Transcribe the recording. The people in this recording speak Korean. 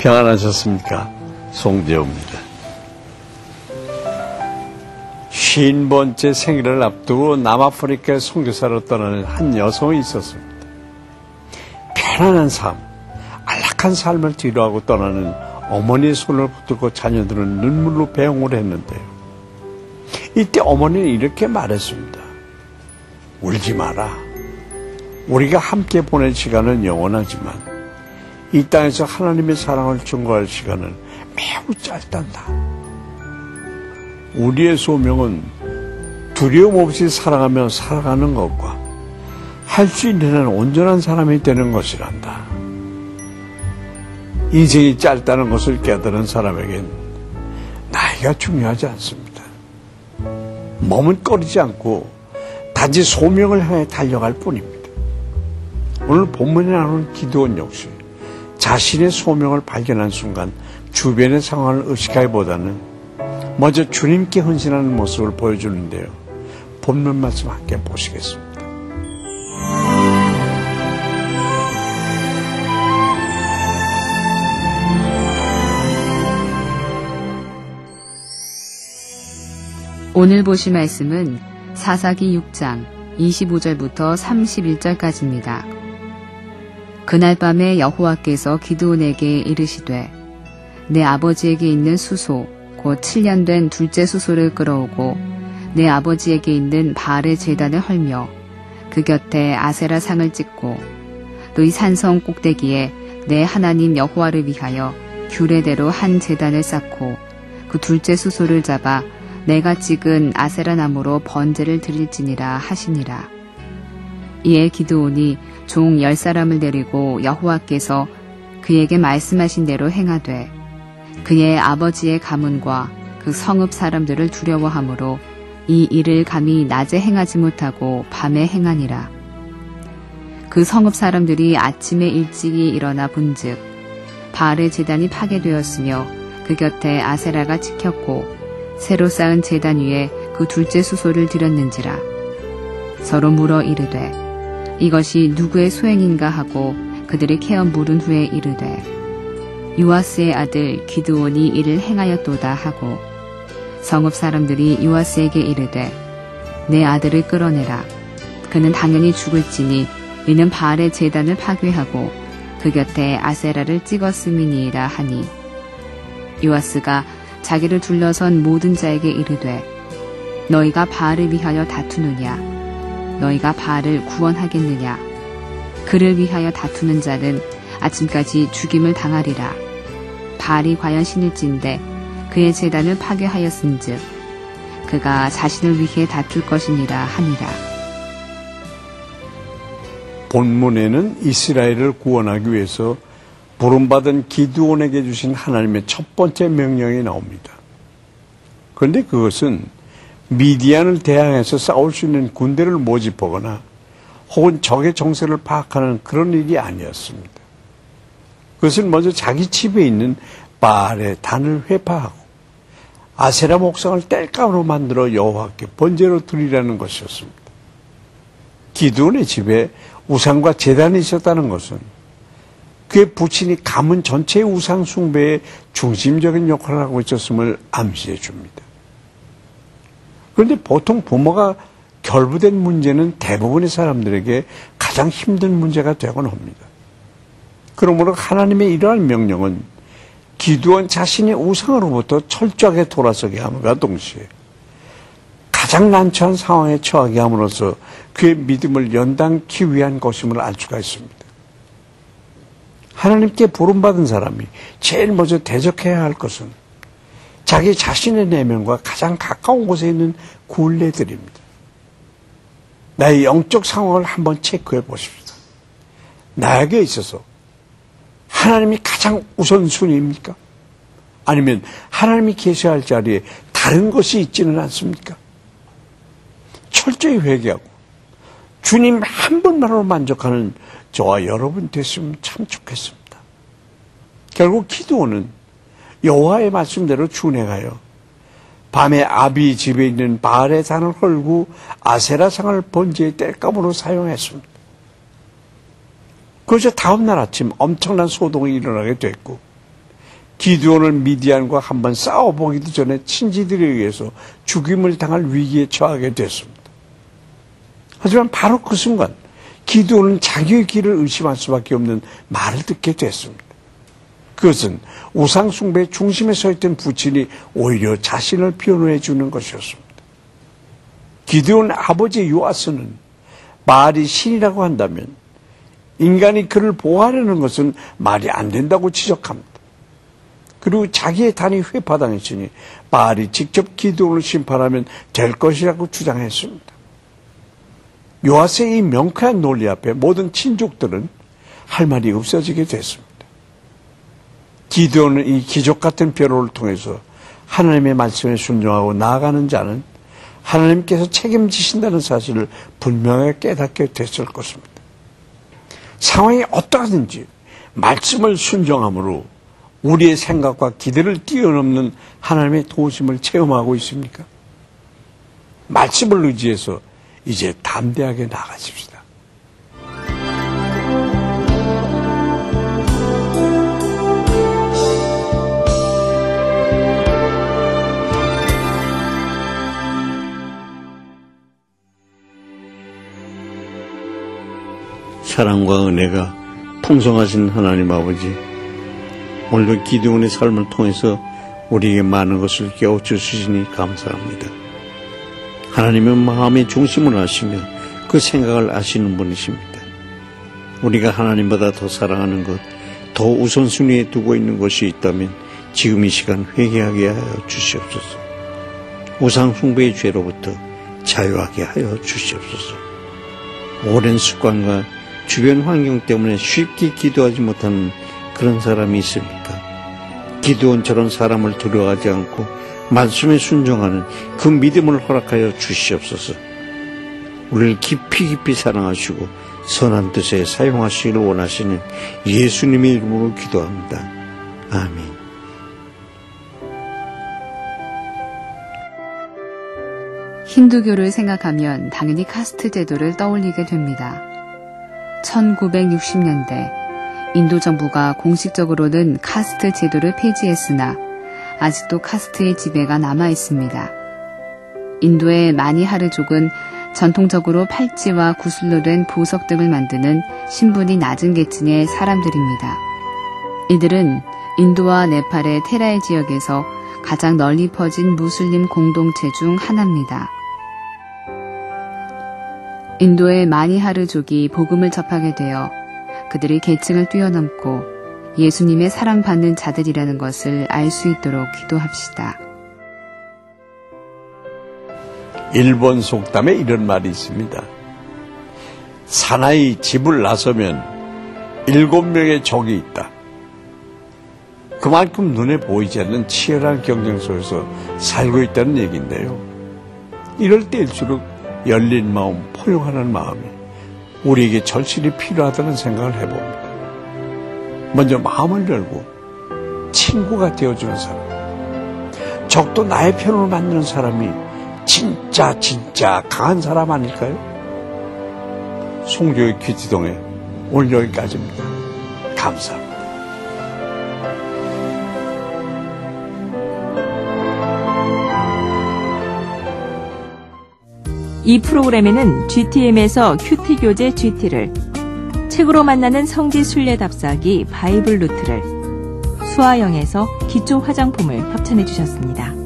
평안하셨습니까? 송재호입니다. 50번째 생일을 앞두고 남아프리카에 선교사로 떠나는 한 여성이 있었습니다. 편안한 삶, 안락한 삶을 뒤로하고 떠나는 어머니의 손을 붙들고 자녀들은 눈물로 배웅을 했는데요. 이때 어머니는 이렇게 말했습니다. 울지 마라. 우리가 함께 보낼 시간은 영원하지만 이 땅에서 하나님의 사랑을 증거할 시간은 매우 짧단다. 우리의 소명은 두려움 없이 사랑하며 살아가는 것과 할 수 있는 한 온전한 사람이 되는 것이란다. 인생이 짧다는 것을 깨달은 사람에겐 나이가 중요하지 않습니다. 머뭇거리지 않고 단지 소명을 향해 달려갈 뿐입니다. 오늘 본문에 나오는 기드온 역시 자신의 소명을 발견한 순간 주변의 상황을 의식하기보다는 먼저 주님께 헌신하는 모습을 보여주는데요. 본문 말씀 함께 보시겠습니다. 오늘 보실 말씀은 사사기 6장 25절부터 31절까지입니다. 그날 밤에 여호와께서 기드온에게 이르시되 내 아버지에게 있는 수소 곧 7년 된 둘째 수소를 끌어오고 내 아버지에게 있는 바알의 제단을 헐며 그 곁에 아세라 상을 찍고 또 이 산성 꼭대기에 내 하나님 여호와를 위하여 규례대로 한 제단을 쌓고 그 둘째 수소를 잡아 내가 찍은 아세라 나무로 번제를 드릴지니라 하시니라. 이에 기드온이 종 10사람을 데리고 여호와께서 그에게 말씀하신 대로 행하되 그의 아버지의 가문과 그 성읍 사람들을 두려워하므로 이 일을 감히 낮에 행하지 못하고 밤에 행하니라. 그 성읍 사람들이 아침에 일찍이 일어나 본즉 바알의 제단이 파괴되었으며 그 곁에 아세라가 찍혔고 새로 쌓은 제단 위에 그 둘째 수소를 드렸는지라. 서로 물어 이르되 이것이 누구의 소행인가 하고 그들이 캐어 물은 후에 이르되 요아스의 아들 기드온이 이를 행하였도다 하고 성읍 사람들이 요아스에게 이르되 내 아들을 끌어내라. 그는 당연히 죽을지니 이는 바알의 제단을 파괴하고 그 곁에 아세라를 찍었음이니이다 하니 요아스가 자기를 둘러선 모든 자에게 이르되 너희가 바알을 위하여 다투느냐? 너희가 바알을 구원하겠느냐? 그를 위하여 다투는 자는 아침까지 죽임을 당하리라. 바알이 과연 신일진데 그의 제단을 파괴하였은즉 그가 자신을 위해 다툴 것이니라 하니라. 본문에는 이스라엘을 구원하기 위해서 부름받은 기드온에게 주신 하나님의 첫 번째 명령이 나옵니다. 그런데 그것은 미디안을 대항해서 싸울 수 있는 군대를 모집하거나 혹은 적의 정세를 파악하는 그런 일이 아니었습니다. 그것은 먼저 자기 집에 있는 바알의 단을 회파하고 아세라 목상을 땔감으로 만들어 여호와께 번제로 드리라는 것이었습니다. 기드온의 집에 우상과 제단이 있었다는 것은 그의 부친이 가문 전체의 우상 숭배의 중심적인 역할을 하고 있었음을 암시해 줍니다. 그런데 보통 부모가 결부된 문제는 대부분의 사람들에게 가장 힘든 문제가 되곤 합니다. 그러므로 하나님의 이러한 명령은 기드온 자신의 우상으로부터 철저하게 돌아서게 함과 동시에 가장 난처한 상황에 처하게 함으로써 그의 믿음을 연단케 위한 것임을 알 수가 있습니다. 하나님께 부름받은 사람이 제일 먼저 대적해야 할 것은 자기 자신의 내면과 가장 가까운 곳에 있는 굴레들입니다. 나의 영적 상황을 한번 체크해 보십시다. 나에게 있어서 하나님이 가장 우선순위입니까? 아니면 하나님이 계셔야 할 자리에 다른 것이 있지는 않습니까? 철저히 회개하고 주님 한 분만으로 만족하는 저와 여러분 됐으면 참 좋겠습니다. 결국 기드온은 여호와의 말씀대로 준행하여 밤에 아비 집에 있는 바알의 단을 헐고 아세라상을 번제의 땔감으로 사용했습니다. 그래서 다음날 아침 엄청난 소동이 일어나게 됐고 기드온을 미디안과 한번 싸워보기도 전에 친지들에 의해서 죽임을 당할 위기에 처하게 됐습니다. 하지만 바로 그 순간 기드온은 자기의 길을 의심할 수밖에 없는 말을 듣게 됐습니다. 그것은 우상 숭배의 중심에 서 있던 부친이 오히려 자신을 변호해 주는 것이었습니다. 기드온 아버지 요아스는 바알이 신이라고 한다면 인간이 그를 보호하려는 것은 말이 안 된다고 지적합니다. 그리고 자기의 단이 회파당했으니 바알이 직접 기드온을 심판하면 될 것이라고 주장했습니다. 요아스의 이 명쾌한 논리 앞에 모든 친족들은 할 말이 없어지게 됐습니다. 기드온은 이 기적 같은 변호를 통해서 하나님의 말씀에 순종하고 나아가는 자는 하나님께서 책임지신다는 사실을 분명하게 깨닫게 됐을 것입니다. 상황이 어떠하든지 말씀을 순종함으로 우리의 생각과 기대를 뛰어넘는 하나님의 도우심을 체험하고 있습니까? 말씀을 의지해서 이제 담대하게 나아가십시다. 사랑과 은혜가 풍성하신 하나님 아버지, 오늘도 기드온의 삶을 통해서 우리에게 많은 것을 깨워주시니 감사합니다. 하나님은 마음의 중심을 아시며 그 생각을 아시는 분이십니다. 우리가 하나님보다 더 사랑하는 것, 더 우선순위에 두고 있는 것이 있다면 지금 이 시간 회개하게 하여 주시옵소서. 우상 숭배의 죄로부터 자유하게 하여 주시옵소서. 오랜 습관과 주변 환경 때문에 쉽게 기도하지 못하는 그런 사람이 있습니까? 기드온처럼 사람을 두려워하지 않고 말씀에 순종하는 그 믿음을 허락하여 주시옵소서. 우리를 깊이 사랑하시고 선한 뜻에 사용하시기를 원하시는 예수님의 이름으로 기도합니다. 아멘. 힌두교를 생각하면 당연히 카스트 제도를 떠올리게 됩니다. 1960년대 인도 정부가 공식적으로는 카스트 제도를 폐지했으나 아직도 카스트의 지배가 남아 있습니다. 인도의 마니하르족은 전통적으로 팔찌와 구슬로 된 보석 등을 만드는 신분이 낮은 계층의 사람들입니다. 이들은 인도와 네팔의 테라이 지역에서 가장 널리 퍼진 무슬림 공동체 중 하나입니다. 인도의 마니하르족이 복음을 접하게 되어 그들이 계층을 뛰어넘고 예수님의 사랑받는 자들이라는 것을 알 수 있도록 기도합시다. 일본 속담에 이런 말이 있습니다. 사나이 집을 나서면 7명의 적이 있다. 그만큼 눈에 보이지 않는 치열한 경쟁 속에서 살고 있다는 얘기인데요. 이럴 때일수록 열린 마음, 포용하는 마음이 우리에게 절실히 필요하다는 생각을 해봅니다. 먼저 마음을 열고 친구가 되어주는 사람, 적도 나의 편으로 만드는 사람이 진짜 강한 사람 아닐까요? 송조의 귀지동에 오늘 여기까지입니다. 감사합니다. 이 프로그램에는 GTM에서 큐티 교재 GT를, 책으로 만나는 성지 순례 답사기 바이블 루트를, 수아영에서 기초 화장품을 협찬해 주셨습니다.